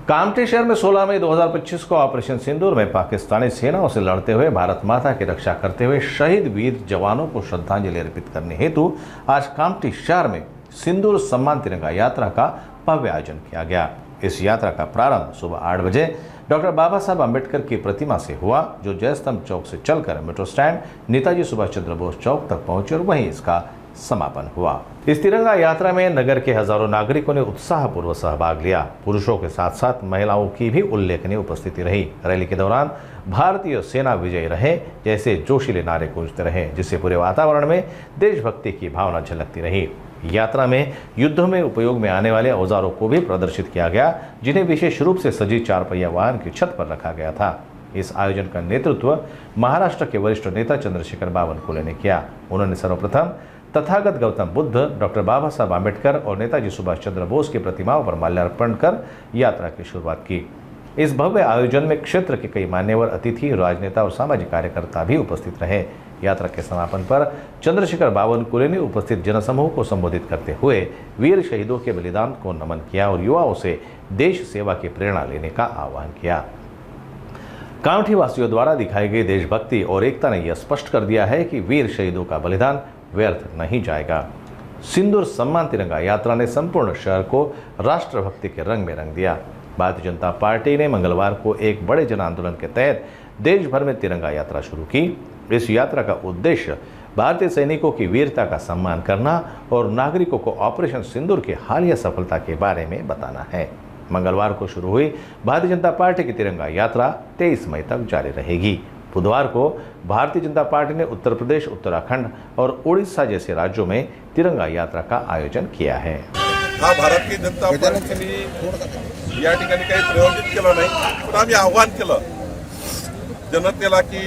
कामठी शहर में 16 मई 2025 को ऑपरेशन सिंदूर में पाकिस्तानी सेनाओं से लड़ते हुए भारत माता की रक्षा करते हुए शहीद वीर जवानों को श्रद्धांजलि अर्पित करने हेतु आज कामठी शहर में सिंदूर सम्मान तिरंगा यात्रा का भव्य आयोजन किया गया। इस यात्रा का प्रारंभ सुबह 8 बजे डॉक्टर बाबा साहब अम्बेडकर की प्रतिमा से हुआ, जो जयस्तंभ चौक से चलकर मेट्रो स्टैंड नेताजी सुभाष चंद्र बोस चौक तक पहुंचे और वहीं इसका समापन हुआ। इस तिरंगा यात्रा में नगर के हजारों नागरिकों ने उत्साहपूर्वक सहभाग लिया। पुरुषों के साथ साथ महिलाओं की भी उल्लेखनीय उपस्थिति रही। रैली के दौरान भारतीय सेना विजयी रहे जैसे जोशीले नारे गूंजते रहे, जिससे पूरे वातावरण में देशभक्ति की भावना झलकती रही। यात्रा में युद्धों में उपयोग में आने वाले औजारों को भी प्रदर्शित किया गया, जिन्हें विशेष रूप से सजी 4 पहिया वाहन की छत पर रखा गया था। इस आयोजन का नेतृत्व महाराष्ट्र के वरिष्ठ नेता चंद्रशेखर बावनकुले ने किया। उन्होंने सर्वप्रथम तथागत गौतम बुद्ध, डॉक्टर बाबा साहब आम्बेडकर और नेताजी सुभाष चंद्र बोस की प्रतिमाओं पर माल्यार्पण कर यात्रा की शुरुआत की। इस भव्य आयोजन में क्षेत्र के कई मान्यवर अतिथि, राजनेता और सामाजिक कार्यकर्ता भी उपस्थित रहे। यात्रा के समापन पर चंद्रशेखर बावनकुले ने उपस्थित जनसमूह को संबोधित करते हुए वीर शहीदों के बलिदान को नमन किया और युवाओं से देश सेवा की प्रेरणा लेने का आह्वान किया। कामठी वासियों द्वारा दिखाई गई देशभक्ति और एकता ने यह स्पष्ट कर दिया है कि वीर शहीदों का बलिदान व्यर्थ नहीं जाएगा। सिंदूर सम्मान तिरंगा यात्रा ने संपूर्ण शहर को राष्ट्रभक्ति के रंग में रंग दिया। भारतीय जनता पार्टी ने मंगलवार को एक बड़े जन आंदोलन के तहत देश भर में तिरंगा यात्रा शुरू की। इस यात्रा का उद्देश्य भारतीय सैनिकों की वीरता का सम्मान करना और नागरिकों को ऑपरेशन सिंदूर की हालिया सफलता के बारे में बताना है। मंगलवार को शुरू हुई भारतीय जनता पार्टी की तिरंगा यात्रा 23 मई तक जारी रहेगी। बुधवार को भारतीय जनता पार्टी ने उत्तर प्रदेश, उत्तराखंड और उड़ीसा जैसे राज्यों में तिरंगा यात्रा का आयोजन किया है। भारतीय जनता पार्टीने या ठिकाणी काही प्रयोजित केलं नाही, पण आम्ही आव्हान केलं जनतेला की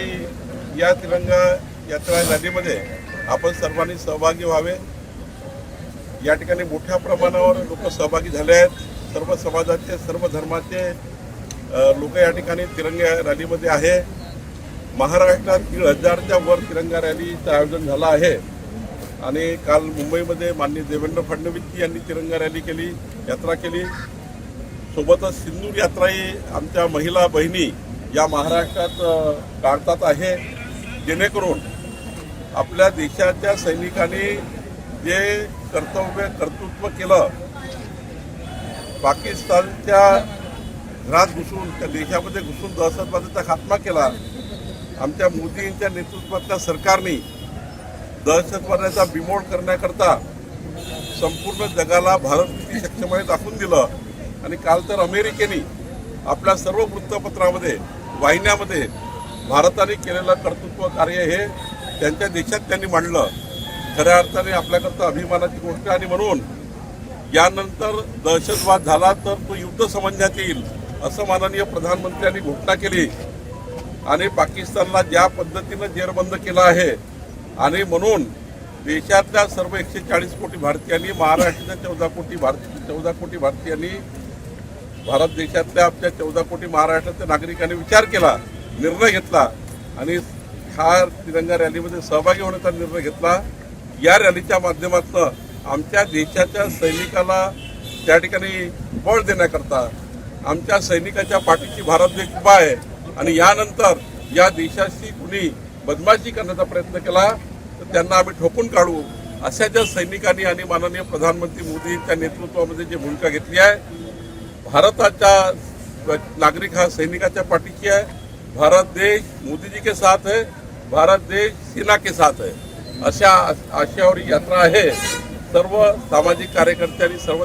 या तिरंगा यात्रा रॅलीमध्ये आपण सर्वांनी सहभागी व्हावे। या ठिकाणी मोठ्या प्रमाणावर लोक सहभागी झाले आहेत। सर्व समाजाचे, सर्व धर्माचे लोक या ठिकाणी तिरंगा रॅलीमध्ये आहे। महाराष्ट्रात 1,500च्या वर तिरंगा रॅलीचं आयोजन झालं आहे आणि काल मुंबईमध्ये माननीय देवेंद्र फडणवीस यांनी तिरंगा रॅली केली, यात्रा केली। सोबतच सिंदूर यात्राही आमच्या महिला बहिणी या महाराष्ट्रात काढतात आहे, जेणेकरून आपल्या देशाच्या सैनिकांनी जे कर्तृत्व केलं, पाकिस्तानच्या घरात घुसून, त्या देशामध्ये घुसून दहशतवादाचा खात्मा केला, आमच्या मोदींच्या नेतृत्वातल्या सरकारने दहशतवादाचा बिमोड करण्याकरता संपूर्ण जगाला भारत किती सक्षम आहे दाखवून दिलं। आणि काल तर अमेरिकेने आपल्या सर्व वृत्तपत्रामध्ये, वाहिन्यामध्ये भारताने केलेलं कर्तृत्व कार्य हे त्यांच्या देशात त्यांनी मांडलं। खऱ्या अर्थाने आपल्याकरता अभिमानाची गोष्ट। आणि म्हणून यानंतर दहशतवाद झाला तर तो युद्ध समजण्यात येईल असं माननीय प्रधानमंत्र्यांनी घोषणा केली आणि पाकिस्तानला ज्या पद्धतीनं जेरबंद केलं आहे आणि म्हणून देशातल्या सर्व 140 कोटी भारतीयांनी, महाराष्ट्राच्या 14 कोटी भारतीयांनी, भारत देशातल्या आपल्या 14 कोटी महाराष्ट्राच्या नागरिकांनी विचार केला, निर्णय घेतला आणि हा तिरंगा रॅलीमध्ये सहभागी होण्याचा निर्णय घेतला। या रॅलीच्या माध्यमातून आमच्या देशाच्या सैनिकाला त्या ठिकाणी बळ देण्याकरता आमच्या सैनिकाच्या पाठीशी भारत देश उभा आहे आणि यानंतर या देशाशी कुणी बदमाशी करण्याचा प्रयत्न केला तर त्यांना आम्ही ठोकून काढू, अशा ज्या सैनिकांनी आणि माननीय प्रधानमंत्री मोदींच्या नेतृत्वामध्ये जी भूमिका घेतली आहे, भारताचा नागरिक हा सैनिकाच्या पाठीशी आहे। भारत देश मोदी जी के साथ है, भारत देश सेना के साथ है, अशा आशयावर यात्रा आहे। सर्व सामाजिक कार्यकर्ते आणि सर्व